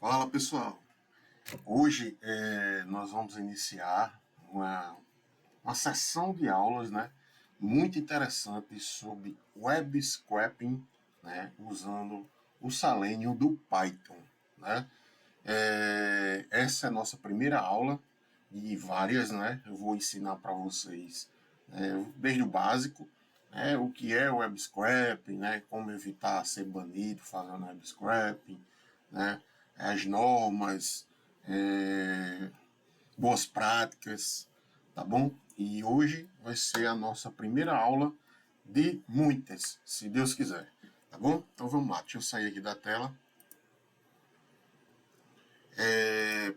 Fala pessoal, hoje nós vamos iniciar uma sessão de aulas, né, muito interessante sobre web scraping, né, usando o Selenium do Python, né. Essa é a nossa primeira aula de várias, né, eu vou ensinar para vocês desde o básico, né, o que é o web scraping, né, como evitar ser banido fazendo web scraping, né, as normas, boas práticas, tá bom? E hoje vai ser a nossa primeira aula de muitas, se Deus quiser, tá bom? Então vamos lá, deixa eu sair aqui da tela.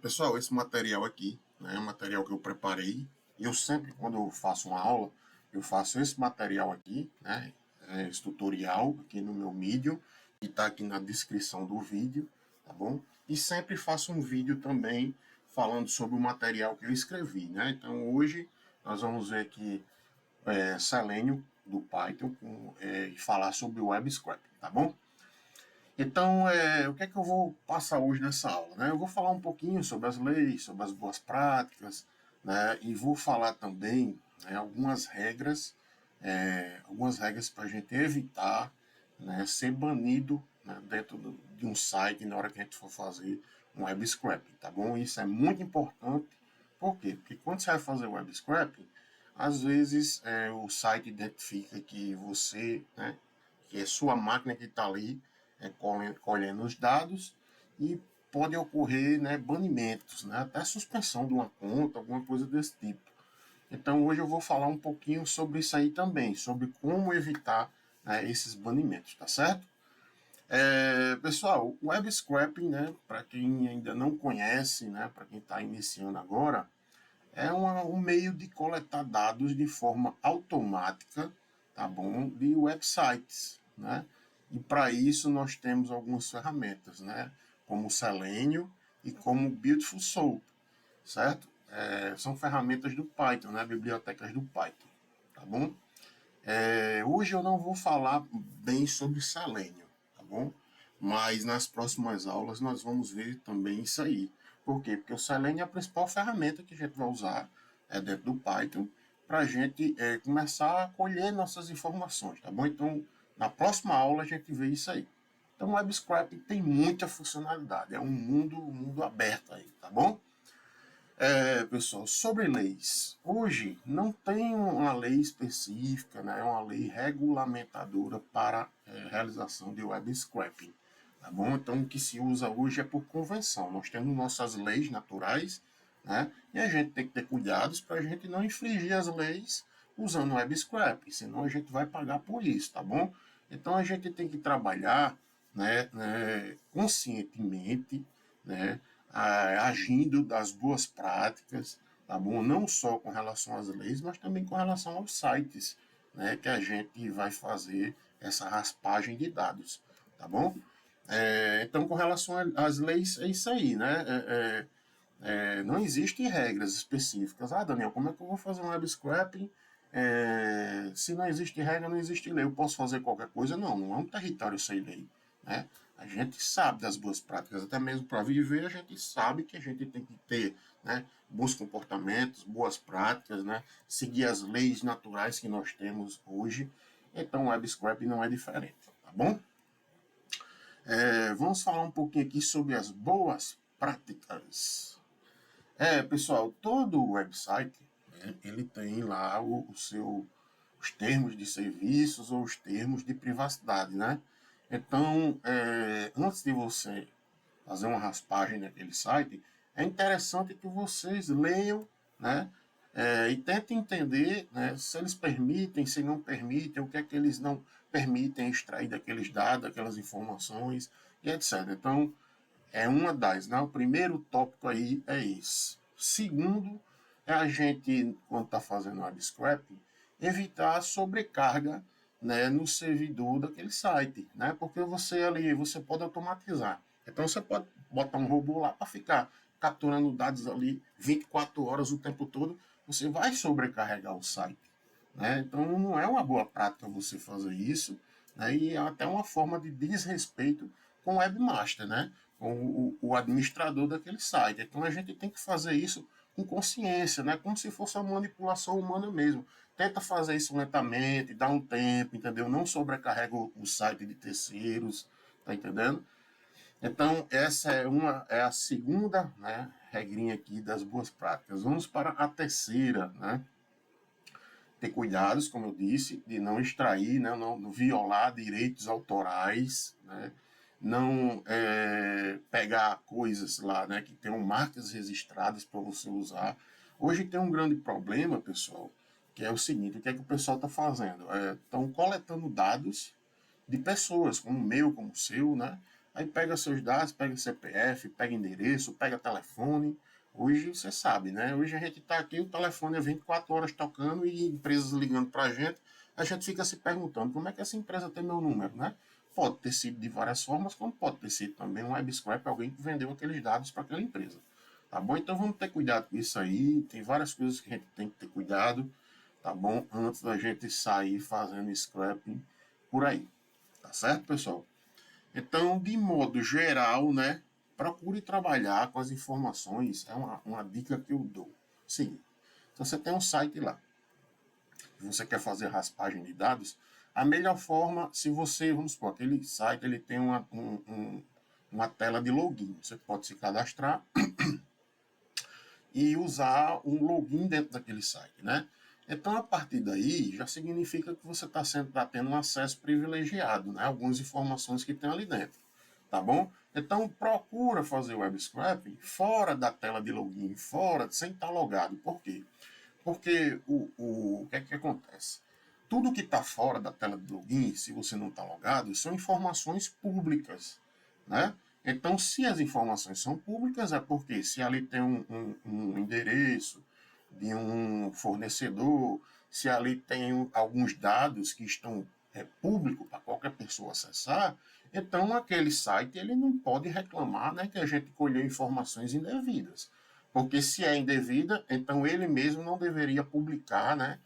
Pessoal, esse material aqui, né, é um material que eu preparei, e eu sempre, quando eu faço uma aula, eu faço esse material aqui, né, esse tutorial aqui no meu Medium, que está aqui na descrição do vídeo, tá bom? E sempre faço um vídeo também falando sobre o material que eu escrevi, né? Então hoje nós vamos ver aqui Selenium do Python e falar sobre o web scraping, tá bom? Então, o que é que eu vou passar hoje nessa aula? Né? Eu vou falar um pouquinho sobre as leis, sobre as boas práticas, né? E vou falar também, né, algumas regras para a gente evitar, né, ser banido, né, dentro de um site na hora que a gente for fazer um web scraping, tá bom? Isso é muito importante. Por quê? Porque quando você vai fazer web scraping, às vezes o site identifica que você, né, que é sua máquina que está ali colhendo os dados, e pode ocorrer, né, banimentos, né, até suspensão de uma conta, alguma coisa desse tipo. Então hoje eu vou falar um pouquinho sobre isso aí também, sobre como evitar, né, esses banimentos, tá certo? Pessoal, o web scraping, né, para quem ainda não conhece, né, para quem está iniciando agora, é um meio de coletar dados de forma automática, tá bom, de websites, né? E para isso nós temos algumas ferramentas, né? Como o Selenium e como o Beautiful Soup, certo? São ferramentas do Python, né? Bibliotecas do Python, tá bom? Hoje eu não vou falar bem sobre Selenium, tá bom? Mas nas próximas aulas nós vamos ver também isso aí. Por quê? Porque o Selenium é a principal ferramenta que a gente vai usar dentro do Python para a gente começar a colher nossas informações, tá bom? Então, na próxima aula a gente vê isso aí. Então, o Web Scraping tem muita funcionalidade, é um mundo aberto aí, tá bom? Pessoal, sobre leis. Hoje não tem uma lei específica, né, uma lei regulamentadora para realização de web scraping. Tá bom? Então o que se usa hoje é por convenção. Nós temos nossas leis naturais, né, e a gente tem que ter cuidados para a gente não infringir as leis usando web scraping, senão a gente vai pagar por isso, tá bom? Então a gente tem que trabalhar, conscientemente, né, agindo das boas práticas, tá bom? Não só com relação às leis, mas também com relação aos sites, né, que a gente vai fazer essa raspagem de dados, tá bom? Então, com relação às leis, é isso aí, né? Não existem regras específicas. Ah, Daniel, como é que eu vou fazer um web scraping? Se não existe regra, não existe lei. Eu posso fazer qualquer coisa? Não, não é um território sem lei. Né? A gente sabe das boas práticas, até mesmo para viver, a gente sabe que a gente tem que ter, né, bons comportamentos, boas práticas, né, seguir as leis naturais que nós temos hoje. Então, o web scraping não é diferente, tá bom? Vamos falar um pouquinho aqui sobre as boas práticas. Pessoal, todo website, né, ele tem lá os termos de serviços ou os termos de privacidade, né? Então, antes de você fazer uma raspagem naquele site, é interessante que vocês leiam, né? E tentem entender, né, se eles permitem, se não permitem, o que é que eles não permitem extrair daqueles dados, daquelas informações, e etc. Então, uma das, né? O primeiro tópico aí é esse. Segundo, é a gente, quando está fazendo web scraping, evitar a sobrecarga, né, no servidor daquele site, né? Porque você ali, você pode automatizar. Então você pode botar um robô lá para ficar capturando dados ali 24 horas o tempo todo, você vai sobrecarregar o site, né? Então não é uma boa prática você fazer isso, né? E é até uma forma de desrespeito com o webmaster, né? o administrador daquele site. Então a gente tem que fazer isso com consciência, né? Como se fosse uma manipulação humana mesmo. Tenta fazer isso lentamente, dá um tempo, entendeu? Não sobrecarrega o site de terceiros, tá entendendo? Então, essa é a segunda, né, regrinha aqui das boas práticas. Vamos para a terceira, né? Ter cuidados, como eu disse, de não extrair, né, não violar direitos autorais, né? Não pegar coisas lá, né, que tenham marcas registradas para você usar. Hoje tem um grande problema, pessoal, que é o seguinte: o que é que o pessoal está fazendo? Estão coletando dados de pessoas, como o meu, como o seu, né? Aí pega seus dados, pega CPF, pega endereço, pega telefone. Hoje você sabe, né? Hoje a gente está aqui, o telefone é 24 horas tocando e empresas ligando para a gente fica se perguntando como é que essa empresa tem meu número, né? Pode ter sido de várias formas, como pode ter sido também um web scrap, alguém que vendeu aqueles dados para aquela empresa. Tá bom? Então vamos ter cuidado com isso aí. Tem várias coisas que a gente tem que ter cuidado, tá bom? Antes da gente sair fazendo scrapping por aí. Tá certo, pessoal? Então, de modo geral, né, procure trabalhar com as informações. É uma dica que eu dou. Sim, se você tem um site lá e você quer fazer raspagem de dados, a melhor forma, se você, vamos supor, aquele site ele tem uma tela de login. Você pode se cadastrar e usar um login dentro daquele site, né? Então, a partir daí, já significa que você está tendo um acesso privilegiado, né? Algumas informações que tem ali dentro, tá bom? Então, procura fazer o web scraping fora da tela de login, fora, sem estar logado. Por quê? Porque o que é que acontece? Tudo que está fora da tela de login, se você não está logado, são informações públicas, né? Então, se as informações são públicas, é porque se ali tem um endereço de um fornecedor, se ali tem alguns dados que estão públicos para qualquer pessoa acessar, então aquele site ele não pode reclamar, né, que a gente colheu informações indevidas. Porque se é indevida, então ele mesmo não deveria publicar, né,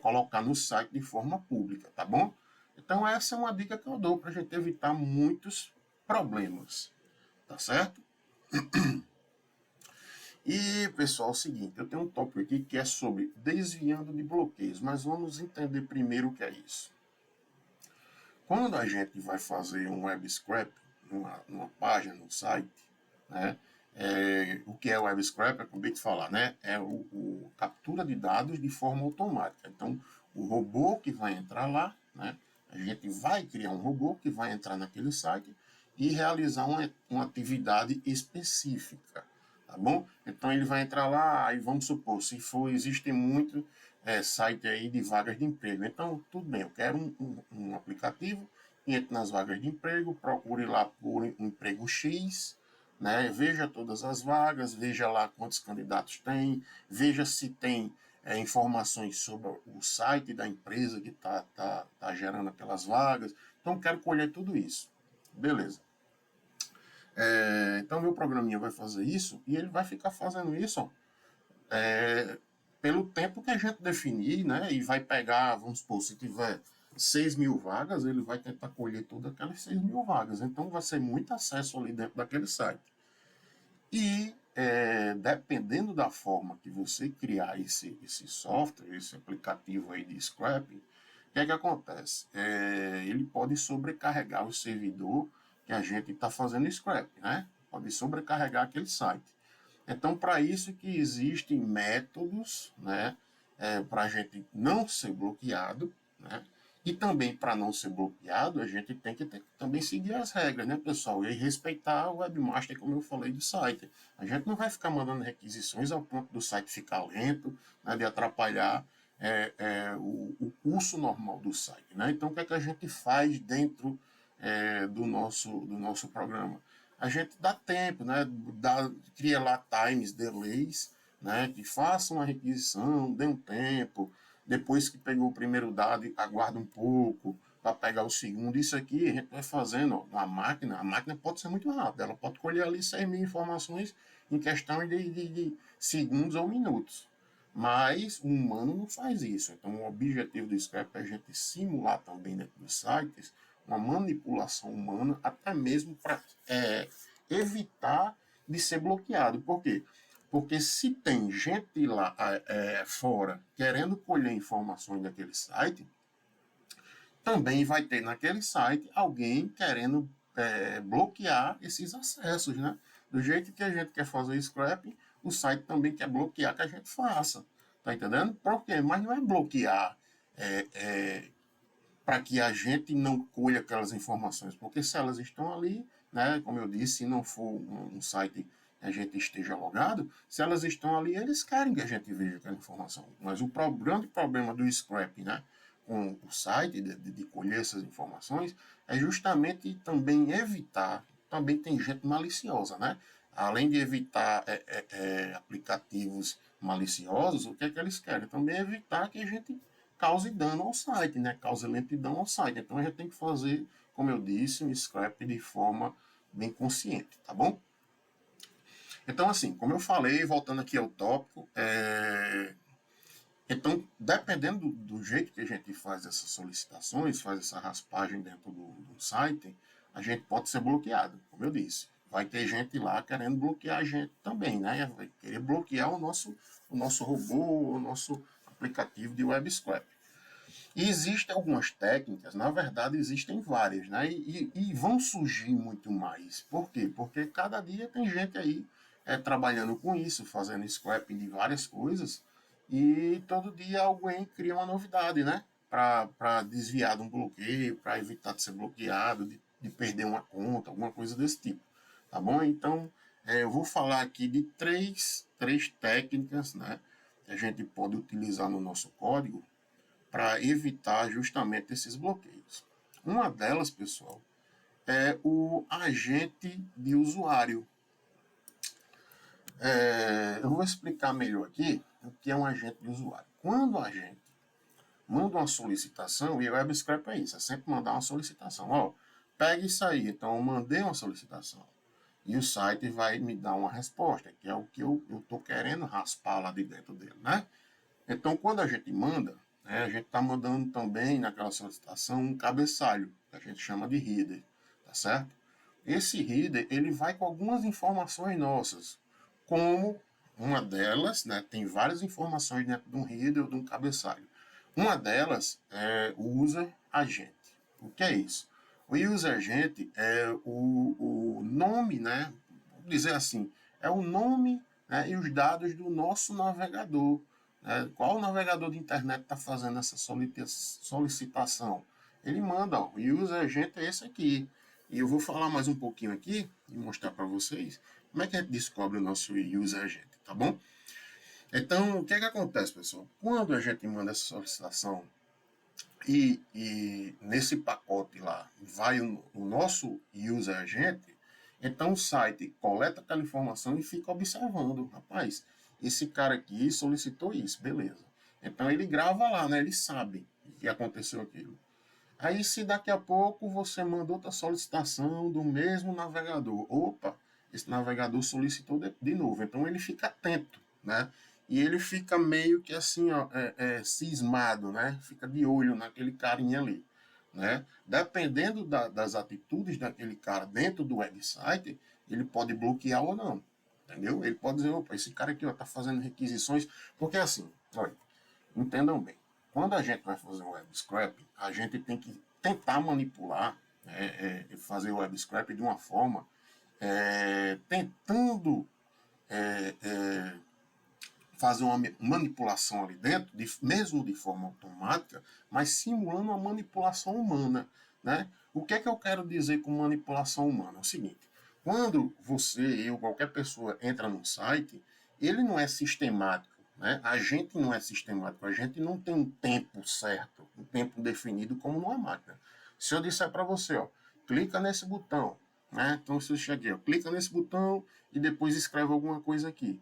colocar no site de forma pública, tá bom? Então essa é uma dica que eu dou para a gente evitar muitos problemas, tá certo? E, pessoal, é o seguinte, eu tenho um tópico aqui que é sobre desviando de bloqueios, mas vamos entender primeiro o que é isso. Quando a gente vai fazer um web scrap numa página, num site, né, o que é o web scrap, eu acabei de falar, né, é o captura de dados de forma automática. Então, o robô que vai entrar lá, né, a gente vai criar um robô que vai entrar naquele site e realizar uma atividade específica, tá bom? Então ele vai entrar lá e vamos supor, se for, existe muito site aí de vagas de emprego. Então, tudo bem, eu quero um aplicativo, entre nas vagas de emprego, procure lá por emprego X, né? Veja todas as vagas, veja lá quantos candidatos tem, veja se tem informações sobre o site da empresa que tá gerando aquelas vagas. Então, quero colher tudo isso. Beleza. Então, meu programinha vai fazer isso e ele vai ficar fazendo isso ó, pelo tempo que a gente definir, né? E vai pegar, vamos supor, se tiver 6.000 vagas, ele vai tentar colher todas aquelas 6.000 vagas. Então, vai ser muito acesso ali dentro daquele site. E, dependendo da forma que você criar esse software, esse aplicativo aí de scrapping, o que é que acontece? Ele pode sobrecarregar o servidor que a gente está fazendo scrap, né? Pode sobrecarregar aquele site. Então, para isso que existem métodos, né, para a gente não ser bloqueado, né, e também para não ser bloqueado, a gente tem que também seguir as regras, né, pessoal, e respeitar o webmaster, como eu falei, do site. A gente não vai ficar mandando requisições ao ponto do site ficar lento, né, de atrapalhar o curso normal do site, né? Então, o que é que a gente faz dentro do nosso programa? A gente dá tempo, né? Cria lá times, delays, né? Que façam a requisição, dê um tempo, depois que pegou o primeiro dado, aguarda um pouco para pegar o segundo. Isso aqui a gente vai fazendo ó, a máquina pode ser muito rápida, ela pode colher ali 6.000 informações em questão de segundos ou minutos. Mas o humano não faz isso. Então, o objetivo do Scrap é a gente simular também dentro dos sites uma manipulação humana, até mesmo para evitar de ser bloqueado. Por quê? Porque se tem gente lá fora querendo colher informações daquele site, também vai ter naquele site alguém querendo bloquear esses acessos, né? Do jeito que a gente quer fazer scrapping, o site também quer bloquear que a gente faça. Tá entendendo? Por quê? Mas não é bloquear é, é, para que a gente não colha aquelas informações, porque se elas estão ali, né, como eu disse, se não for um site que a gente esteja logado, se elas estão ali, eles querem que a gente veja aquela informação. Mas o grande problema do scrap, né, com o site, de colher essas informações, é justamente também evitar, também tem gente maliciosa, né? Além de evitar aplicativos maliciosos, o que é que eles querem? Também evitar que a gente cause dano ao site, né? Cause lentidão ao site. Então a gente tem que fazer, como eu disse, um scrap de forma bem consciente, tá bom? Então, assim, como eu falei, voltando aqui ao tópico, então, dependendo do jeito que a gente faz essas solicitações, faz essa raspagem dentro do site, a gente pode ser bloqueado, como eu disse. Vai ter gente lá querendo bloquear a gente também, né? Vai querer bloquear o nosso robô, o nosso aplicativo de web scrap. E existem algumas técnicas, na verdade existem várias, né? E vão surgir muito mais. Por quê? Porque cada dia tem gente aí trabalhando com isso, fazendo scrapping de várias coisas, e todo dia alguém cria uma novidade, né? Para desviar de um bloqueio, para evitar de ser bloqueado, de perder uma conta, alguma coisa desse tipo. Tá bom? Então, eu vou falar aqui de três técnicas, né? Que a gente pode utilizar no nosso código para evitar justamente esses bloqueios. Uma delas, pessoal, é o agente de usuário. Eu vou explicar melhor aqui o que é um agente de usuário. Quando a gente manda uma solicitação, e o WebScrap é isso, é sempre mandar uma solicitação. Ó, pega isso aí, então eu mandei uma solicitação. E o site vai me dar uma resposta, que é o que eu estou querendo raspar lá de dentro dele, né? Então, quando a gente manda, né, a gente está mandando também naquela solicitação um cabeçalho, que a gente chama de header, tá certo? Esse header, ele vai com algumas informações nossas, como uma delas, né, tem várias informações dentro de um header ou de um cabeçalho. Uma delas é o user agent. O que é isso? O user agent é o nome, né, vamos dizer assim, é o nome, né, e os dados do nosso navegador. Qual navegador de internet está fazendo essa solicitação? Ele manda, ó, o user agent é esse aqui. E eu vou falar mais um pouquinho aqui e mostrar para vocês como é que a gente descobre o nosso user agent, tá bom? Então, o que é que acontece, pessoal? Quando a gente manda essa solicitação e nesse pacote lá vai o nosso user agent, então o site coleta aquela informação e fica observando, rapaz, esse cara aqui solicitou isso, beleza. Então ele grava lá, né? Ele sabe que aconteceu aquilo. Aí se daqui a pouco você manda outra solicitação do mesmo navegador, opa, esse navegador solicitou de novo, então ele fica atento, né? E ele fica meio que assim, ó, cismado, né? Fica de olho naquele carinha ali, né? Dependendo das atitudes daquele cara dentro do website, ele pode bloquear ou não, entendeu? Ele pode dizer, opa, esse cara aqui ó, tá fazendo requisições, porque assim, olha, entendam bem, quando a gente vai fazer um web scraping, a gente tem que tentar manipular, fazer o web scraping de uma forma tentando fazer uma manipulação ali dentro, mesmo de forma automática, mas simulando uma manipulação humana. Né? O que é que eu quero dizer com manipulação humana? É o seguinte, quando você, eu, qualquer pessoa entra num site, ele não é sistemático. Né? A gente não é sistemático, a gente não tem um tempo certo, um tempo definido como numa máquina. Se eu disser para você, ó, clica nesse botão, né? Então se eu chegar, clica nesse botão e depois escreve alguma coisa aqui.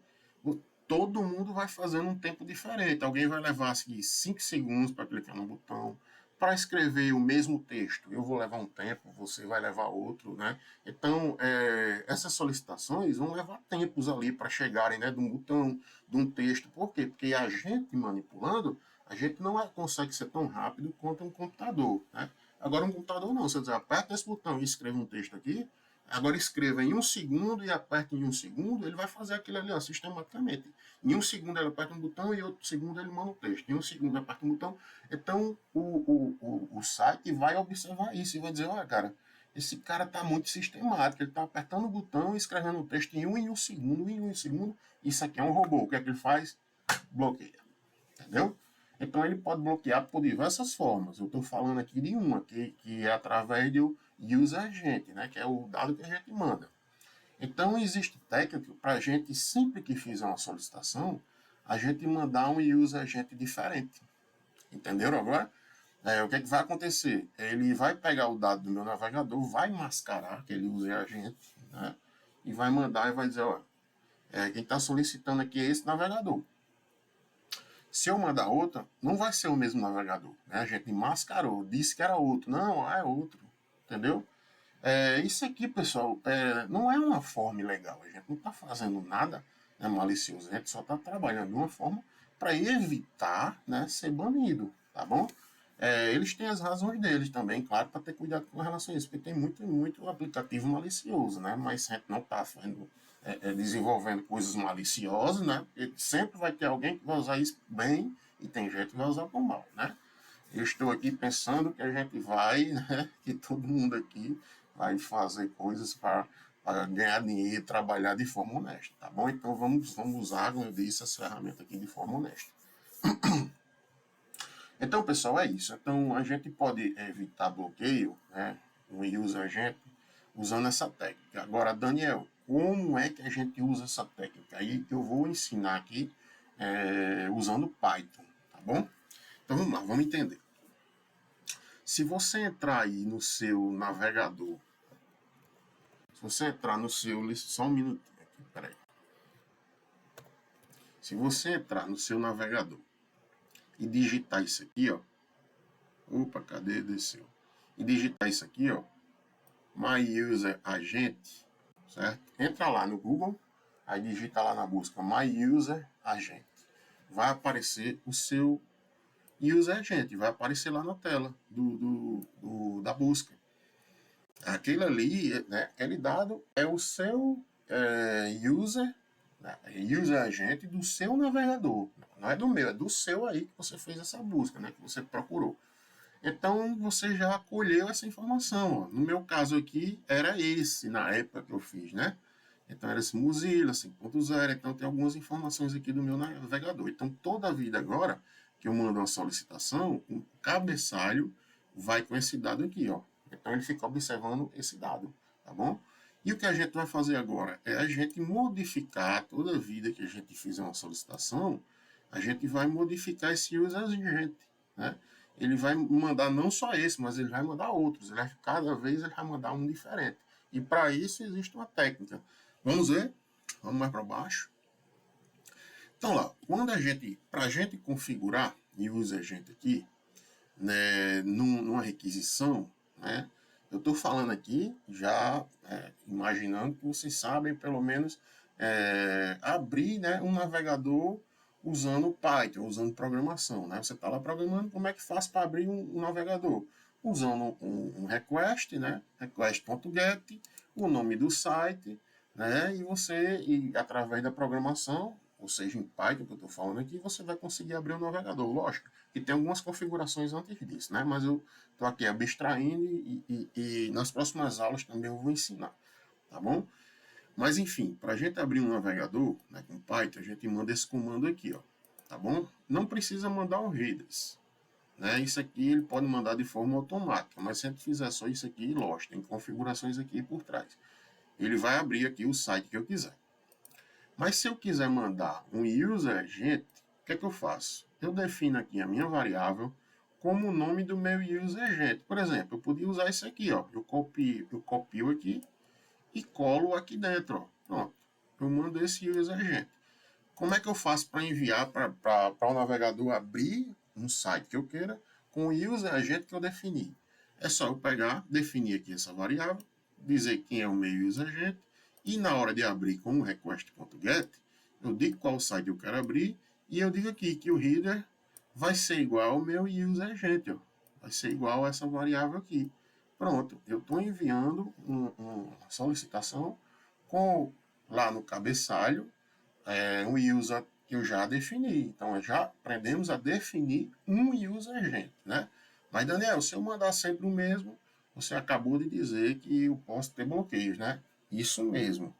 Todo mundo vai fazendo um tempo diferente. Alguém vai levar assim, 5 segundos para clicar no botão. Para escrever o mesmo texto, eu vou levar um tempo, você vai levar outro, né? Então, essas solicitações vão levar tempos ali para chegarem, né, de um botão, de um texto. Por quê? Porque a gente manipulando, a gente não consegue ser tão rápido quanto um computador, né? Agora, um computador não. Você diz, aperta esse botão e escreve um texto aqui, Agora escreva em 1 segundo e aperte em 1 segundo, ele vai fazer aquilo ali, ó, sistematicamente. Em 1 segundo ele aperta um botão e outro segundo ele manda o texto. Em 1 segundo ele aperta um botão. Então o site vai observar isso e vai dizer, olha, cara, esse cara está muito sistemático, ele está apertando o botão e escrevendo o texto em 1 segundo, em 1 segundo. Isso aqui é um robô. O que é que ele faz? Bloqueia. Entendeu? Então ele pode bloquear por diversas formas. Eu estou falando aqui de uma, que é através do user agent, né, que é o dado que a gente manda. Então existe técnica para a gente, sempre que fizer uma solicitação, a gente mandar um user agent diferente. Entenderam agora? O que, é que vai acontecer? Ele vai pegar o dado do meu navegador, vai mascarar aquele user agent, né, e vai mandar e vai dizer, olha, quem está solicitando aqui é esse navegador. Se eu mandar outra, não vai ser o mesmo navegador. Né? A gente mascarou, disse que era outro. Não, é outro. Entendeu? Isso aqui, pessoal, não é uma forma ilegal. A gente não está fazendo nada, né, malicioso. A gente só está trabalhando de uma forma para evitar, né, ser banido. Tá bom? Eles têm as razões deles também, claro, para ter cuidado com relação a isso, porque tem muito aplicativo malicioso, né? Mas a gente não está desenvolvendo coisas maliciosas, né? Porque sempre vai ter alguém que vai usar isso bem e tem gente que vai usar por mal, né? Eu estou aqui pensando que a gente vai, né? Que todo mundo aqui vai fazer coisas para ganhar dinheiro, trabalhar de forma honesta, tá bom? Então vamos usar, como eu disse, essa ferramenta aqui de forma honesta. Então, pessoal, é isso. Então, a gente pode evitar bloqueio, né, um user agent, usando essa técnica. Agora, Daniel, como é que a gente usa essa técnica? Aí eu vou ensinar aqui usando Python, tá bom? Então, vamos lá, vamos entender. Se você entrar aí no seu navegador, se você entrar no seu... Só um minutinho aqui, peraí. Se você entrar no seu navegador e digitar isso aqui, ó. Opa, cadê? Desceu. E digitar isso aqui, ó. My User Agent, certo? Entra lá no Google, aí digita lá na busca My User Agent. Vai aparecer o seu User Agent, vai aparecer lá na tela da busca. Aquele ali, né, aquele dado é o seu user, né, user agent do seu navegador. Não é do meu, é do seu aí que você fez essa busca, né, que você procurou. Então você já acolheu essa informação. Ó. No meu caso aqui era esse, na época que eu fiz, né? Então era esse Mozilla 5.0, então tem algumas informações aqui do meu navegador. Então toda a vida agora que eu mando uma solicitação, o cabeçalho vai com esse dado aqui, ó. Então ele fica observando esse dado, tá bom? E o que a gente vai fazer agora é a gente modificar toda a vida que a gente fizer uma solicitação, a gente vai modificar esse user agent, né? Ele vai mandar não só esse, mas ele vai mandar outros. Cada vez ele vai mandar um diferente. E para isso existe uma técnica. Vamos ver? Vamos mais para baixo. Então lá, para a gente configurar e user agent aqui, né, numa requisição, né, eu estou falando aqui já imaginando que vocês sabem pelo menos abrir, né, um navegador usando Python, usando programação, né? Você está lá programando, como é que faz para abrir um navegador? Usando um request, né? Request.get, o nome do site, né? E através da programação, ou seja, em Python que eu estou falando aqui, você vai conseguir abrir o navegador. Lógico que tem algumas configurações antes disso, né? Mas eu estou aqui abstraindo e nas próximas aulas também eu vou ensinar, tá bom? Mas enfim, para a gente abrir um navegador, né, com Python, a gente manda esse comando aqui, ó, tá bom? Não precisa mandar o headers, né? Isso aqui ele pode mandar de forma automática, mas se a gente fizer só isso aqui, lógico, tem configurações aqui por trás. Ele vai abrir aqui o site que eu quiser. Mas se eu quiser mandar um user agent, o que é que eu faço? Eu defino aqui a minha variável como o nome do meu user agent. Por exemplo, eu podia usar isso aqui, ó. Eu copio aqui e colo aqui dentro. Ó. Pronto. Eu mando esse user agent. Como é que eu faço para enviar para o navegador abrir um site que eu queira com o user agent que eu defini? É só eu pegar, definir aqui essa variável, dizer quem é o meu user agent e na hora de abrir com o request.get, eu digo qual site eu quero abrir e eu digo aqui que o header vai ser igual ao meu user agent. Ó. Vai ser igual a essa variável aqui. Pronto, eu estou enviando uma solicitação com lá no cabeçalho um user que eu já defini. Então, já aprendemos a definir um user agent, né? Mas, Daniel, se eu mandar sempre o mesmo, você acabou de dizer que eu posso ter bloqueios, né? Isso mesmo.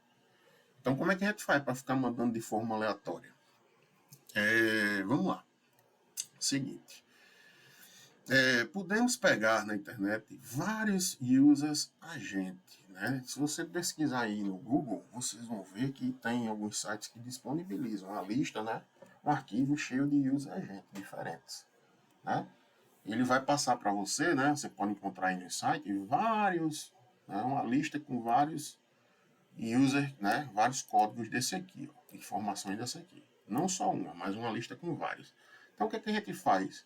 Então, como é que a gente faz para ficar mandando de forma aleatória? Vamos lá. Seguinte. Podemos pegar na internet vários users agent, né? Se você pesquisar aí no Google, vocês vão ver que tem alguns sites que disponibilizam uma lista, né? Um arquivo cheio de user agent diferentes, né? Ele vai passar para você, né? Você pode encontrar aí no site vários, né? Uma lista com vários user, né? Vários códigos desse aqui, ó, informações desse aqui. Não só uma, mas uma lista com vários. Então, o que, é que a gente faz?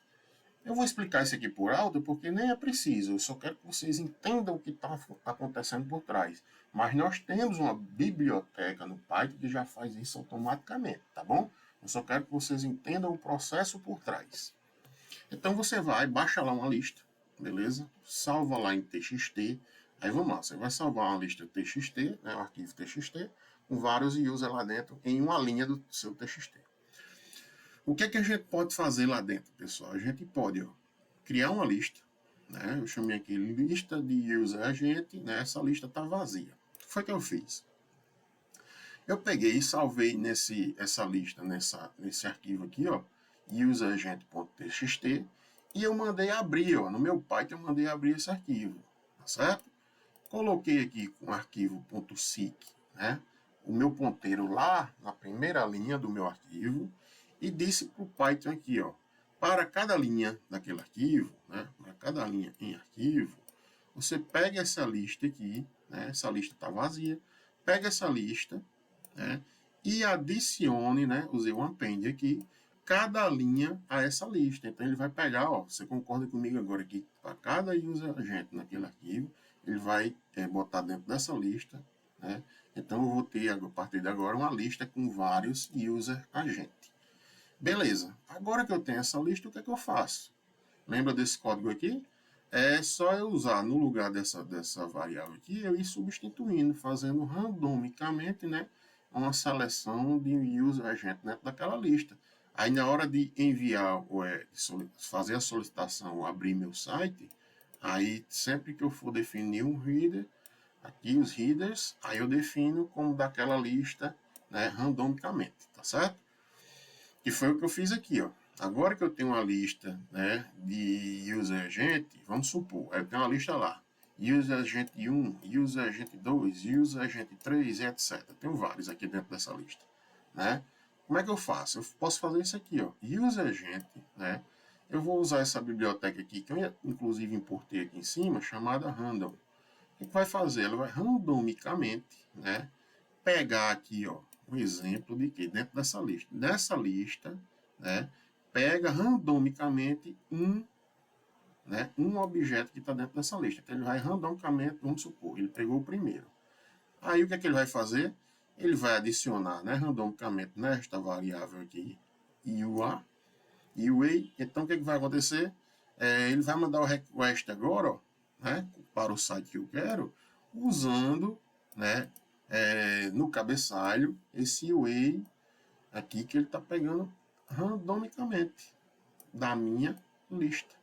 Eu vou explicar isso aqui por alto porque nem é preciso, eu só quero que vocês entendam o que está acontecendo por trás. Mas nós temos uma biblioteca no Python que já faz isso automaticamente, tá bom? Eu só quero que vocês entendam o processo por trás. Então você vai, baixa lá uma lista, beleza? Salva lá em TXT. Aí vamos lá, você vai salvar uma lista TXT, né, um arquivo TXT, com vários users lá dentro em uma linha do seu TXT. O que é que a gente pode fazer lá dentro, pessoal? A gente pode criar uma lista, né? Eu chamei aqui lista de user agent, né? Essa lista está vazia. O que foi que eu fiz? Eu peguei e salvei essa lista, nesse arquivo aqui, ó, useragent.txt, e eu mandei abrir, ó, no meu Python eu mandei abrir esse arquivo, tá certo? Coloquei aqui com o arquivo .seek, né? O meu ponteiro lá na primeira linha do meu arquivo, e disse para o Python aqui, ó, para cada linha daquele arquivo, né, para cada linha em arquivo, você pega essa lista aqui, né, essa lista está vazia, pega essa lista, né, e adicione, né, usei o append aqui, cada linha a essa lista. Então ele vai pegar, ó, você concorda comigo agora aqui, para cada user agent naquele arquivo, ele vai botar dentro dessa lista, né, então eu vou ter a partir de agora uma lista com vários user agent. Beleza, agora que eu tenho essa lista, o que é que eu faço? Lembra desse código aqui? É só eu usar no lugar dessa variável aqui, eu ir substituindo, fazendo randomicamente, né, uma seleção de user agent dentro daquela lista. Aí na hora de enviar, fazer a solicitação, abrir meu site, aí sempre que eu for definir um header, aqui os headers, aí eu defino como daquela lista, né, randomicamente, tá certo? Que foi o que eu fiz aqui, ó. Agora que eu tenho uma lista, né, de user agent, vamos supor, eu tenho uma lista lá, user agent 1, user agent 2, user agent 3, etc. Tenho vários aqui dentro dessa lista, né? Como é que eu faço? Eu posso fazer isso aqui, ó, user agent, né? Eu vou usar essa biblioteca aqui, que eu inclusive importei aqui em cima, chamada random. O que vai fazer? Ela vai randomicamente, né, pegar aqui, ó, um exemplo de que dentro dessa lista. Dessa lista, né, pega randomicamente um objeto que está dentro dessa lista. Então ele vai randomicamente, vamos supor, ele pegou o primeiro. Aí o que é que ele vai fazer? Ele vai adicionar, né, randomicamente nesta variável aqui, UA, então o que é que vai acontecer? Ele vai mandar o request agora, ó, né, para o site que eu quero, usando, né, no cabeçalho, esse way aqui que ele está pegando randomicamente da minha lista.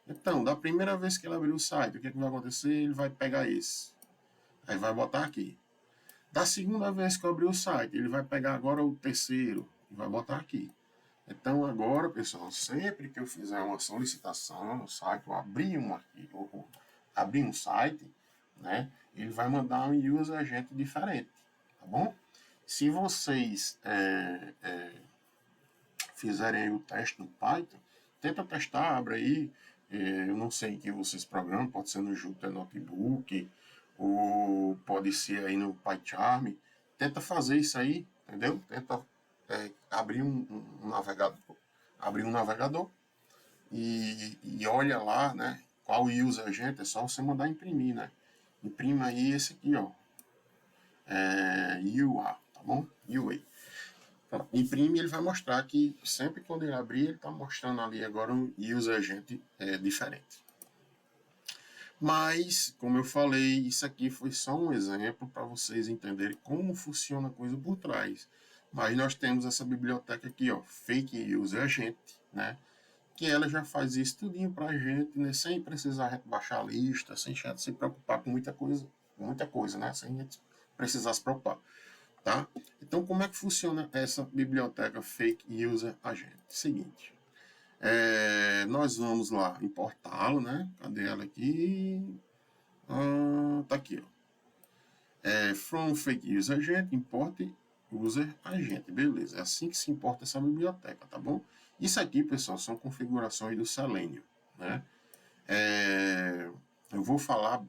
Então, da primeira vez que ele abrir o site, o que, é que vai acontecer? Ele vai pegar esse. Aí vai botar aqui. Da segunda vez que eu abrir o site, ele vai pegar agora o terceiro e vai botar aqui. Então, agora, pessoal, sempre que eu fizer uma solicitação no site, ou abrir um site, né, ele vai mandar um user agent diferente, tá bom? Se vocês fizerem o teste no Python, tenta testar, abre aí, eu não sei em que vocês programam, pode ser no Jupyter Notebook, ou pode ser aí no PyCharm, tenta fazer isso aí, entendeu? Tenta abrir um navegador e olha lá, né, qual user agent, é só você mandar imprimir, né? Imprima aí esse aqui, ó, UA, tá bom? UA. Imprime, ele vai mostrar que sempre quando ele abrir, ele está mostrando ali agora um user agent diferente. Mas, como eu falei, isso aqui foi só um exemplo para vocês entenderem como funciona a coisa por trás. Mas nós temos essa biblioteca aqui, ó, Fake User Agent, né? Que ela já faz isso tudinho para a gente, né? Sem precisar a gente baixar a lista, sem a gente se preocupar com muita coisa, né? Sem a gente precisar se preocupar, tá? Então, como é que funciona essa biblioteca Fake User Agent? Seguinte, nós vamos lá importá-lo, né? Cadê ela aqui? Tá aqui, ó. From Fake User Agent, importe User Agent. Beleza, é assim que se importa essa biblioteca, tá bom? Isso aqui, pessoal, são configurações do Selenium, né? Eu vou falar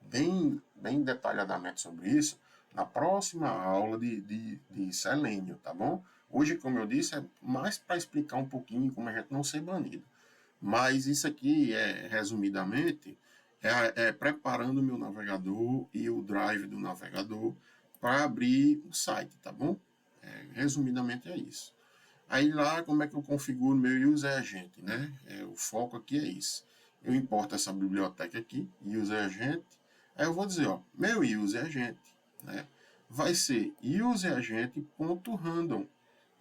bem detalhadamente sobre isso na próxima aula de Selenium, tá bom? Hoje, como eu disse, é mais para explicar um pouquinho como a gente não ser banido. Mas isso aqui, resumidamente, preparando o meu navegador e o drive do navegador para abrir o site, tá bom? Resumidamente é isso. Aí lá, como é que eu configuro meu user agent, né? O foco aqui é isso. Eu importo essa biblioteca aqui, user agent. Aí eu vou dizer, ó, meu user agent, né? Vai ser useragent.random,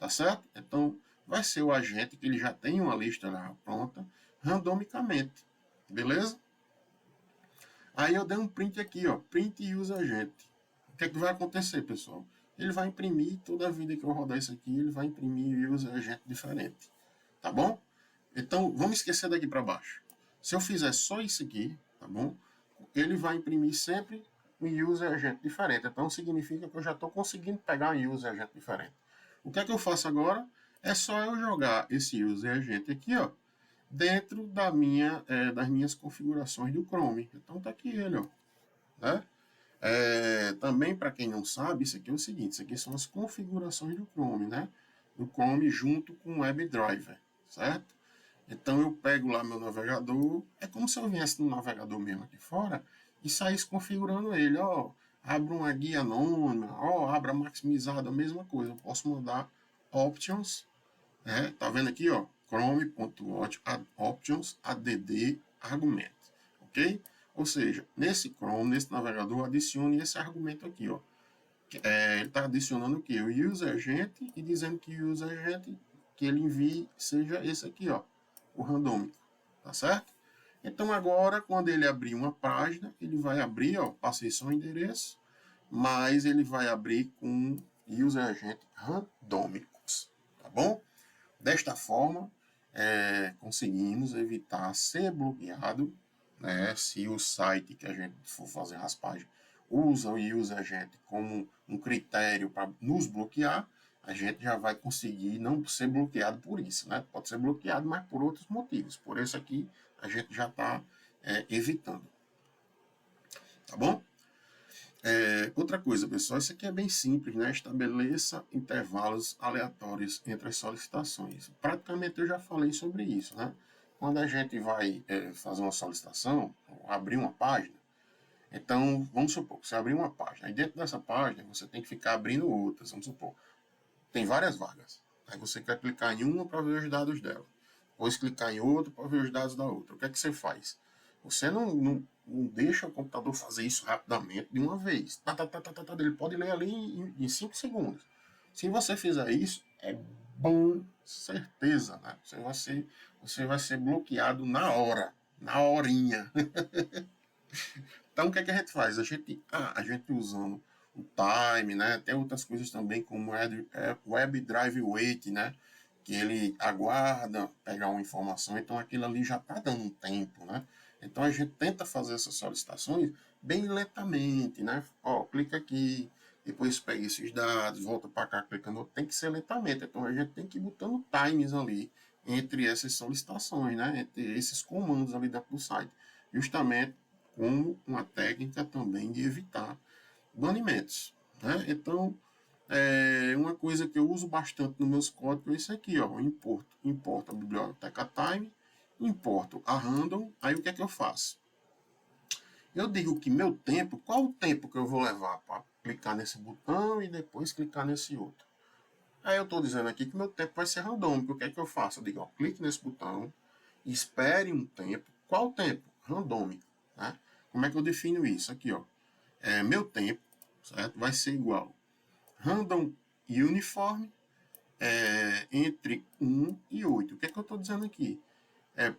tá certo? Então, vai ser o agente que ele já tem uma lista lá pronta, randomicamente, beleza? Aí eu dei um print aqui, ó, print user agent. O que é que vai acontecer, pessoal? Ele vai imprimir, toda a vida que eu rodar isso aqui, ele vai imprimir user agent diferente, tá bom? Então, vamos esquecer daqui para baixo. Se eu fizer só isso aqui, tá bom? Ele vai imprimir sempre um user agent diferente. Então, significa que eu já estou conseguindo pegar um user agent diferente. O que é que eu faço agora? É só eu jogar esse user agent aqui, ó, dentro das minhas configurações do Chrome. Então, tá aqui ele, ó, né? Também, para quem não sabe, isso aqui é o seguinte, isso aqui são as configurações do Chrome, né? Do Chrome junto com o WebDriver, certo? Então eu pego lá meu navegador, é como se eu viesse no navegador mesmo aqui fora e saísse configurando ele, ó, abra uma guia anônima, ó, abra maximizada, a mesma coisa, eu posso mandar options, né? Tá vendo aqui, ó, chrome.options add argument, ok? Ou seja, nesse Chrome, nesse navegador, adicione esse argumento aqui, ó. Ele está adicionando o que? O user agent e dizendo que o user agent que ele envie seja esse aqui, ó, o randômico, tá certo? Então agora, quando ele abrir uma página, ele vai abrir, ó, passei só o endereço, mas ele vai abrir com user agent randômicos, tá bom? Desta forma, conseguimos evitar ser bloqueado, né, se o site que a gente for fazer raspagem usa o user agent como um critério para nos bloquear, a gente já vai conseguir não ser bloqueado por isso, né? Pode ser bloqueado, mas por outros motivos. Por isso aqui a gente já está evitando, tá bom? Outra coisa, pessoal, isso aqui é bem simples, né? Estabeleça intervalos aleatórios entre as solicitações. Praticamente eu já falei sobre isso, né? Quando a gente vai fazer uma solicitação, abrir uma página, então, vamos supor que você abrir uma página, aí dentro dessa página você tem que ficar abrindo outras, vamos supor, tem várias vagas. Aí você quer clicar em uma para ver os dados dela, depois clicar em outra para ver os dados da outra. O que é que você faz? Você não deixa o computador fazer isso rapidamente de uma vez. Ele pode ler ali em 5 segundos. Se você fizer isso, é bom, certeza, né? Você vai ser bloqueado na hora, na horinha. Então, o que é que a gente faz? A gente usando o time, né? Tem outras coisas também, como Web Drive Wait, né? Que ele aguarda pegar uma informação, então aquilo ali já está dando um tempo, né? Então a gente tenta fazer essas solicitações bem lentamente, né? Ó, clica aqui, depois pega esses dados, volta para cá, clicando, tem que ser lentamente. Então a gente tem que ir botando times ali entre essas solicitações, né? Entre esses comandos ali dentro do site, justamente como uma técnica também de evitar banimentos, né? Então, uma coisa que eu uso bastante nos meus códigos é isso aqui, ó, importo a biblioteca time, importo a random, aí o que é que eu faço? Eu digo que meu tempo, qual o tempo que eu vou levar para clicar nesse botão e depois clicar nesse outro? Aí eu estou dizendo aqui que meu tempo vai ser randômico, o que é que eu faço? Eu digo, ó, clique nesse botão, espere um tempo, qual tempo? Randômico, né? Como é que eu defino isso? Aqui, ó. Meu tempo, certo? Vai ser igual random uniform entre 1 e 8. O que é que eu estou dizendo aqui?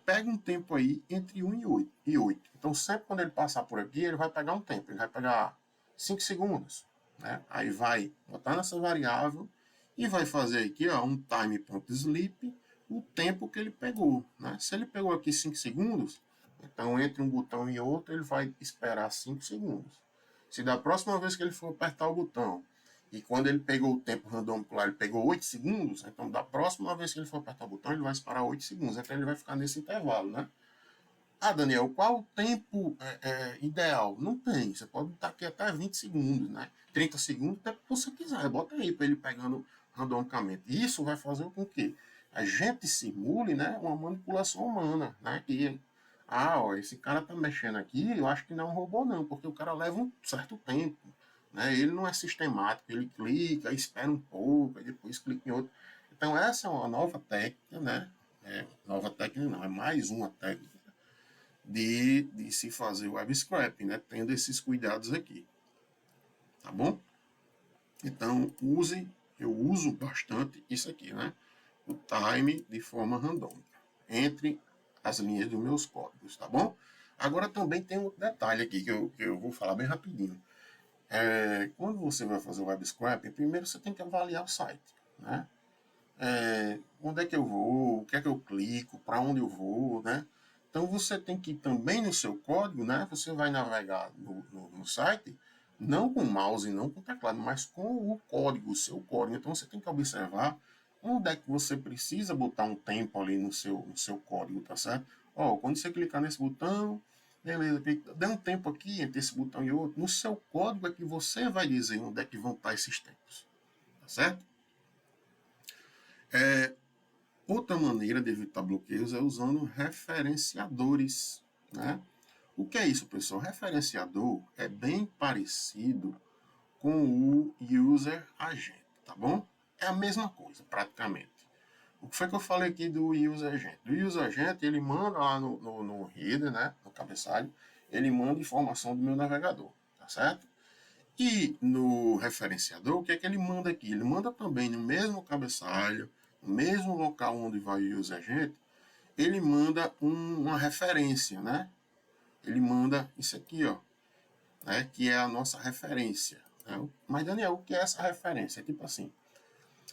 Pega um tempo aí entre 1 e 8. Então, sempre quando ele passar por aqui, ele vai pegar um tempo. Ele vai pegar 5 segundos. Né? Aí vai botar nessa variável e vai fazer aqui ó, um time.sleep, o tempo que ele pegou. Né? Se ele pegou aqui 5 segundos, então entre um botão e outro, ele vai esperar 5 segundos. Se da próxima vez que ele for apertar o botão, e quando ele pegou o tempo randômico lá, ele pegou 8 segundos, então da próxima vez que ele for apertar o botão, ele vai esperar 8 segundos. Então ele vai ficar nesse intervalo, né? Ah, Daniel, qual o tempo ideal? Não tem. Você pode botar aqui até 20 segundos, né? 30 segundos, até que você quiser. Bota aí para ele pegando randomicamente. Isso vai fazer com que a gente simule, né, uma manipulação humana, né? Que, ó, esse cara tá mexendo aqui, eu acho que não é um robô não, porque o cara leva um certo tempo. Né? Ele não é sistemático, ele clica, espera um pouco, aí depois clica em outro. Então essa é uma nova técnica, né? Nova técnica não, é mais uma técnica de se fazer web scraping, né? Tendo esses cuidados aqui, tá bom? Então eu uso bastante isso aqui, né? O time de forma randômica entre as linhas dos meus códigos, tá bom? Agora também tem um detalhe aqui que eu vou falar bem rapidinho. Quando você vai fazer o web scraping, primeiro você tem que avaliar o site, né? Onde é que eu vou, o que é que eu clico, para onde eu vou, né? Então você tem que também no seu código, né? Você vai navegar no site, não com o mouse, não com o teclado, mas com o código, o seu código. Então você tem que observar onde é que você precisa botar um tempo ali no seu código, tá certo? Ó, quando você clicar nesse botão, beleza, dê um tempo aqui entre esse botão e outro. No seu código é que você vai dizer onde é que vão estar esses tempos, tá certo? Outra maneira de evitar bloqueios é usando referenciadores, né? O que é isso, pessoal? Referenciador é bem parecido com o user agent, tá bom? É a mesma coisa, praticamente. O que foi que eu falei aqui do user agent? O user agent, ele manda lá no header, né, no cabeçalho, ele manda informação do meu navegador, tá certo? E no referenciador, o que é que ele manda aqui? Ele manda também no mesmo cabeçalho, no mesmo local onde vai o user agent, ele manda uma referência, né? Ele manda isso aqui, ó, né? Que é a nossa referência. Né? Mas, Daniel, o que é essa referência? É tipo assim,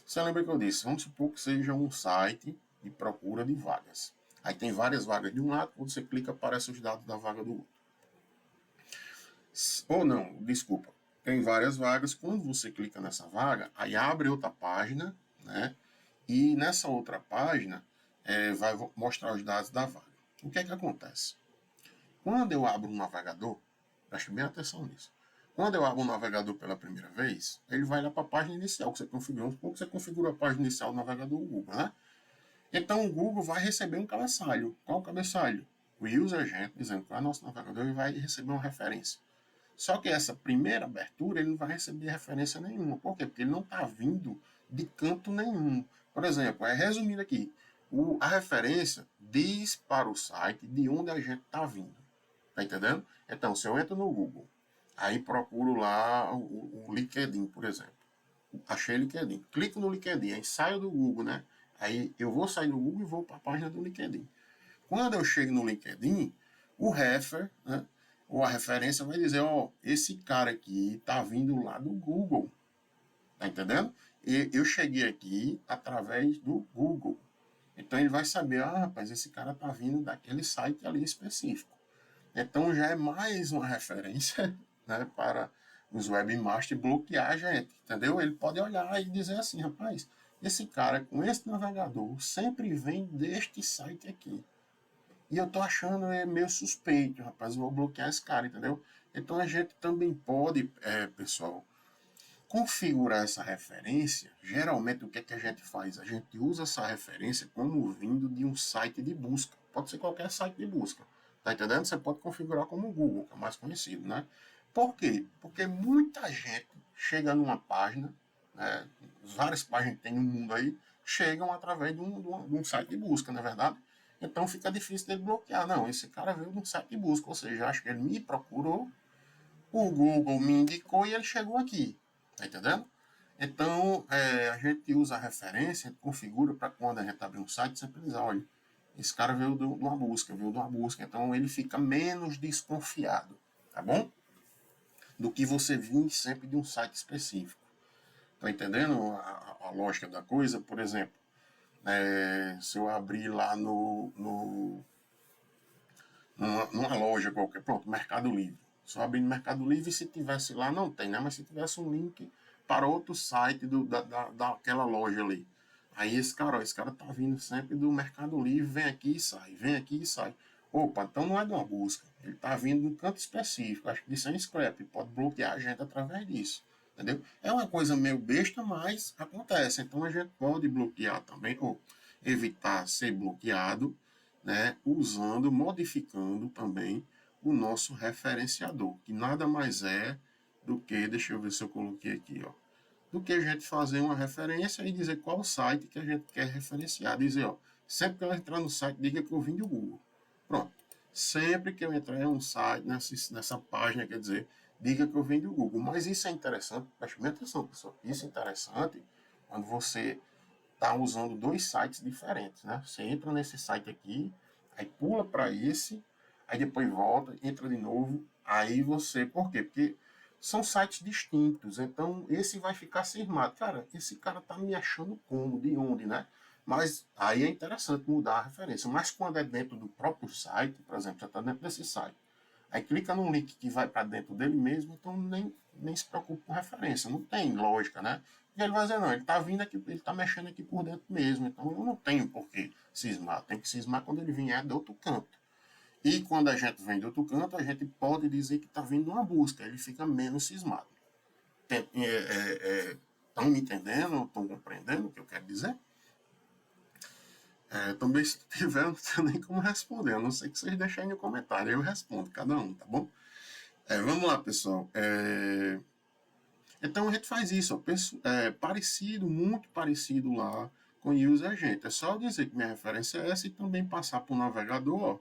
você lembra que eu disse? Vamos supor que seja um site de procura de vagas. Aí tem várias vagas de um lado, quando você clica, aparecem os dados da vaga do outro. Ou não, desculpa. Tem várias vagas. Quando você clica nessa vaga, aí abre outra página, né? E nessa outra página vai mostrar os dados da vaga. O que é que acontece? Quando eu abro um navegador, preste bem atenção nisso. Quando eu abro um navegador pela primeira vez, ele vai lá para a página inicial que você configurou. Como você configura a página inicial do navegador Google, né? Então o Google vai receber um cabeçalho. Qual o cabeçalho? O user agent dizendo que é nosso navegador e vai receber uma referência. Só que essa primeira abertura ele não vai receber referência nenhuma. Por quê? Porque ele não está vindo de canto nenhum. Por exemplo, resumindo aqui, a referência diz para o site de onde a gente está vindo. Tá entendendo? Então, se eu entro no Google, aí procuro lá o LinkedIn, por exemplo. Achei LinkedIn. Clico no LinkedIn, aí saio do Google, né? Aí eu vou sair do Google e vou para a página do LinkedIn. Quando eu chego no LinkedIn, o refer, né, ou a referência vai dizer, ó, esse cara aqui tá vindo lá do Google. Tá entendendo? E eu cheguei aqui através do Google. Então ele vai saber, rapaz, esse cara tá vindo daquele site ali específico. Então já é mais uma referência, né, para os webmasters bloquear a gente, entendeu? Ele pode olhar e dizer assim, rapaz, esse cara com esse navegador sempre vem deste site aqui. E eu tô achando meio suspeito, rapaz, eu vou bloquear esse cara, entendeu? Então a gente também pode, pessoal, configurar essa referência. Geralmente o que é que a gente faz? A gente usa essa referência como vindo de um site de busca. Pode ser qualquer site de busca. Tá entendendo? Você pode configurar como o Google, que é mais conhecido, né? Por quê? Porque muita gente chega numa página, né, várias páginas que tem no mundo aí, chegam através de um site de busca, não é verdade? Então fica difícil dele bloquear. Não, esse cara veio de um site de busca, ou seja, acho que ele me procurou, o Google me indicou e ele chegou aqui. Tá entendendo? Então, a gente usa a referência, configura para quando a gente abrir um site, sempre dizer, olha, esse cara veio de uma busca, então ele fica menos desconfiado, tá bom? Do que você vir sempre de um site específico. Tá entendendo a lógica da coisa? Por exemplo, se eu abrir lá numa loja qualquer, pronto, Mercado Livre. Se eu abrir no Mercado Livre, se tivesse lá, não tem, né? Mas se tivesse um link para outro site daquela loja ali. Aí esse cara tá vindo sempre do Mercado Livre, vem aqui e sai, vem aqui e sai. Opa, então não é de uma busca. Ele tá vindo de um canto específico. Acho que isso é um scrap. Pode bloquear a gente através disso. Entendeu? É uma coisa meio besta, mas acontece. Então a gente pode bloquear também, ou evitar ser bloqueado, né, usando, modificando também o nosso referenciador, que nada mais é do que, deixa eu ver se eu coloquei aqui, ó, do que a gente fazer uma referência e dizer qual site que a gente quer referenciar. Dizer, ó, sempre que eu entrar no site, diga que eu vim do Google. Pronto. Sempre que eu entrar em um site, nessa página, quer dizer, diga que eu vim do Google. Mas isso é interessante, preste bem atenção, pessoal. Isso é interessante quando você está usando dois sites diferentes, né? Você entra nesse site aqui, aí pula para esse, aí depois volta, entra de novo, aí você... Por quê? Porque são sites distintos, então esse vai ficar cismado. Cara, esse cara tá me achando como, de onde, né? Mas aí é interessante mudar a referência. Mas quando é dentro do próprio site, por exemplo, já está dentro desse site, aí clica num link que vai para dentro dele mesmo, então nem se preocupe com referência, não tem lógica, né? E ele vai dizer, não, ele está vindo aqui, ele está mexendo aqui por dentro mesmo, então eu não tenho por que cismar, tem que cismar quando ele vier de outro canto. E quando a gente vem de outro canto, a gente pode dizer que está vindo uma busca, ele fica menos cismado. Estão me entendendo? Estão compreendendo o que eu quero dizer? Também se tiver, não tenho nem como responder, a não ser que vocês deixem no comentário, eu respondo cada um, tá bom? Vamos lá, pessoal. Então a gente faz isso, ó, parecido, muito parecido lá com o User Agent. É só dizer que minha referência é essa e também passar para o navegador, ó,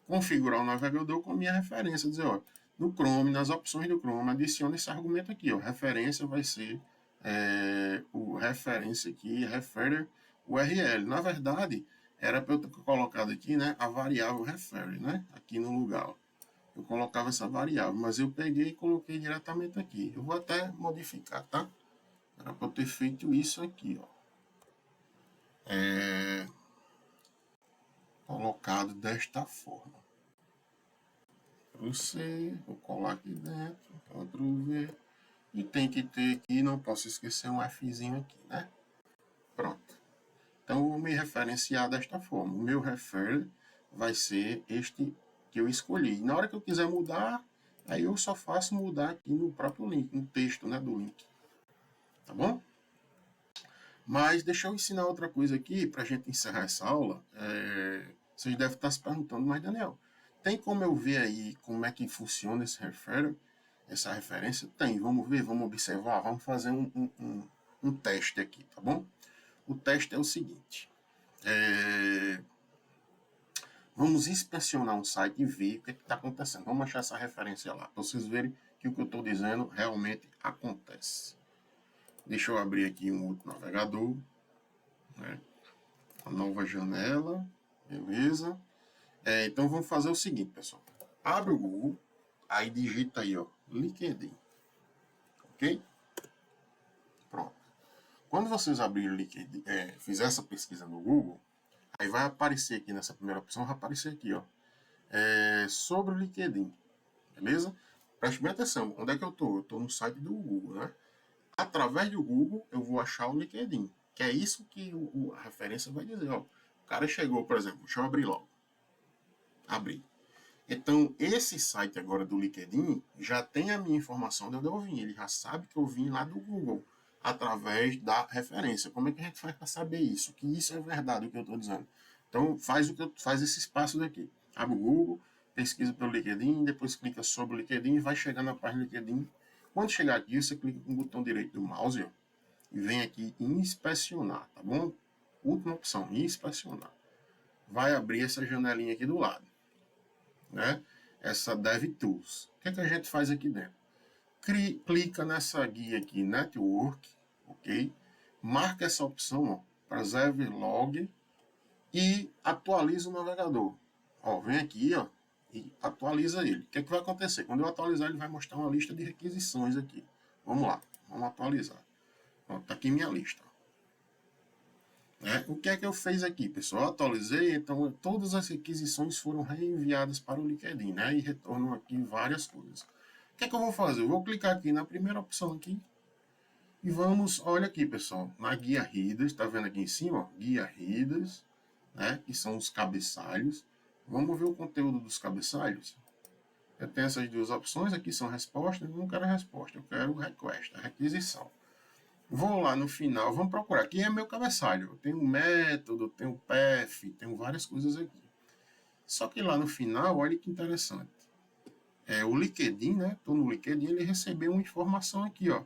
configurar o navegador com a minha referência, dizer, ó, no Chrome, nas opções do Chrome, adiciona esse argumento aqui, ó, referência vai ser o referência aqui, referer URL. Na verdade, era para eu ter colocado aqui, né, a variável referer, né, aqui no lugar, ó. Eu colocava essa variável, mas eu peguei e coloquei diretamente aqui. Eu vou até modificar, tá? Era para eu ter feito isso aqui, ó. Colocado desta forma. Você, vou colar aqui dentro, Ctrl V. E tem que ter aqui, não posso esquecer um Fzinho aqui, né? Pronto. Então, eu vou me referenciar desta forma. O meu refer vai ser este que eu escolhi. Na hora que eu quiser mudar, aí eu só faço mudar aqui no próprio link, no texto, né, do link. Tá bom? Mas deixa eu ensinar outra coisa aqui para a gente encerrar essa aula. Vocês devem estar se perguntando, mas Daniel, tem como eu ver aí como é que funciona essa referência? Tem, vamos ver, vamos observar, vamos fazer um teste aqui, tá bom? O teste é o seguinte. Vamos inspecionar um site e ver o que está acontecendo. Vamos achar essa referência lá, para vocês verem que o que eu estou dizendo realmente acontece. Deixa eu abrir aqui um outro navegador, né? Uma nova janela, beleza? Então vamos fazer o seguinte, pessoal. Abre o Google, aí digita aí, ó, LinkedIn, ok? Pronto. Quando vocês abrirem o LinkedIn, fizer essa pesquisa no Google, aí vai aparecer aqui nessa primeira opção, vai aparecer aqui, ó, sobre o LinkedIn, beleza? Preste bem atenção, onde é que eu tô? Eu tô no site do Google, né? Através do Google, eu vou achar o LinkedIn, que é isso que a referência vai dizer, ó. O cara chegou, por exemplo, deixa eu abrir logo. Abrir. Então, esse site agora do LinkedIn já tem a minha informação de onde eu vim. Ele já sabe que eu vim lá do Google, através da referência. Como é que a gente faz para saber isso? Que isso é verdade, o que eu estou dizendo. Então, faz esses passos aqui. Abre o Google, pesquisa pelo LinkedIn, depois clica sobre o LinkedIn e vai chegar na página do LinkedIn. Quando chegar aqui, você clica com o botão direito do mouse, ó, e vem aqui em inspecionar, tá bom? Última opção, inspecionar. vai abrir essa janelinha aqui do lado, né? Essa DevTools. O que, é que a gente faz aqui dentro? Clica nessa guia aqui, Network, ok? Marca essa opção, Preserve Log e atualiza o navegador. Ó, vem aqui, ó, e atualiza ele. O que, é que vai acontecer? Quando eu atualizar, ele vai mostrar uma lista de requisições aqui. Vamos lá, vamos atualizar. Está aqui minha lista. O que é que eu fiz aqui, pessoal? Eu atualizei, então todas as requisições foram reenviadas para o LinkedIn, né? E retornam aqui várias coisas. O que é que eu vou fazer? Eu vou clicar aqui na primeira opção aqui e vamos, olha aqui, pessoal, na guia Readers, tá vendo aqui em cima? Ó, guia Readers, né? Que são os cabeçalhos. Vamos ver o conteúdo dos cabeçalhos? Eu tenho essas duas opções, aqui são respostas, eu não quero resposta, eu quero request, a requisição. Vou lá no final, vamos procurar. Aqui é meu cabeçalho. Eu tenho método, tenho path, tenho várias coisas aqui. Só que lá no final, olha que interessante. O LinkedIn, né? Estou no LinkedIn, ele recebeu uma informação aqui, ó.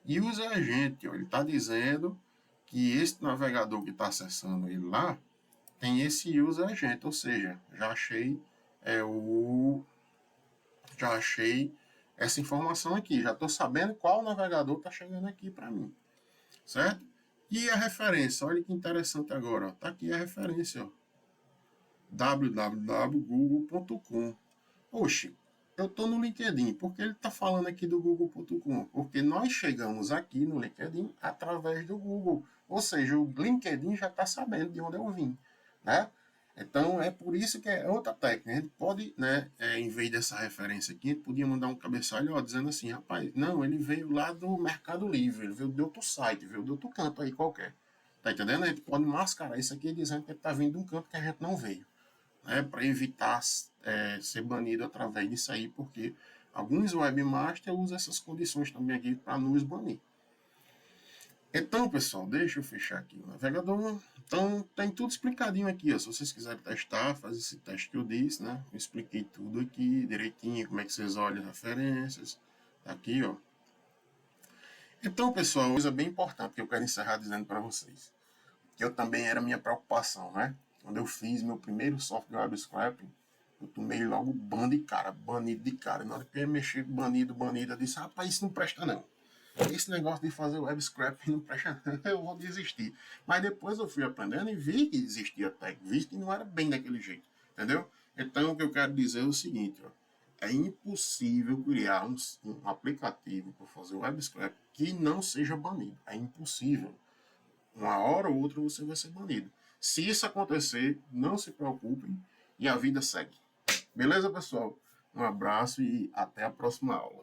User Agent, ó. Ele está dizendo que esse navegador que está acessando ele lá tem esse User Agent, ou seja, já achei essa informação aqui. Já estou sabendo qual navegador está chegando aqui para mim. Certo? E a referência, olha que interessante agora, está aqui a referência, www.google.com. Oxe, eu estou no LinkedIn, porque ele está falando aqui do google.com? Porque nós chegamos aqui no LinkedIn através do Google, ou seja, o LinkedIn já está sabendo de onde eu vim, né? Então, é por isso que é outra técnica. A gente pode, né, em vez dessa referência aqui, a gente podia mandar um cabeçalho, ó, dizendo assim, rapaz, não, ele veio lá do Mercado Livre, ele veio de outro site, veio de outro canto aí qualquer. Tá entendendo? A gente pode mascarar isso aqui dizendo que ele está vindo de um canto que a gente não veio, né, para evitar ser banido através disso aí, porque alguns webmasters usam essas condições também aqui para nos banir. Então, pessoal, deixa eu fechar aqui o navegador. Então, tem tudo explicadinho aqui, ó. Se vocês quiserem testar, faz esse teste que eu disse, né? Eu expliquei tudo aqui direitinho, como é que vocês olham as referências. Tá aqui, ó. Então, pessoal, uma coisa bem importante que eu quero encerrar dizendo para vocês, que eu também era minha preocupação, né? Quando eu fiz meu primeiro software web scraping, eu tomei logo banido de cara. Na hora que eu ia mexer banido, eu disse, rapaz, isso não presta não. Esse negócio de fazer web scraping não presta, eu vou desistir. Mas depois eu fui aprendendo e vi que existia tech, vi que não era bem daquele jeito, entendeu? Então o que eu quero dizer é o seguinte, ó, é impossível criar um aplicativo para fazer web scraping que não seja banido. É impossível. Uma hora ou outra você vai ser banido. Se isso acontecer, não se preocupem e a vida segue. Beleza, pessoal? Um abraço e até a próxima aula.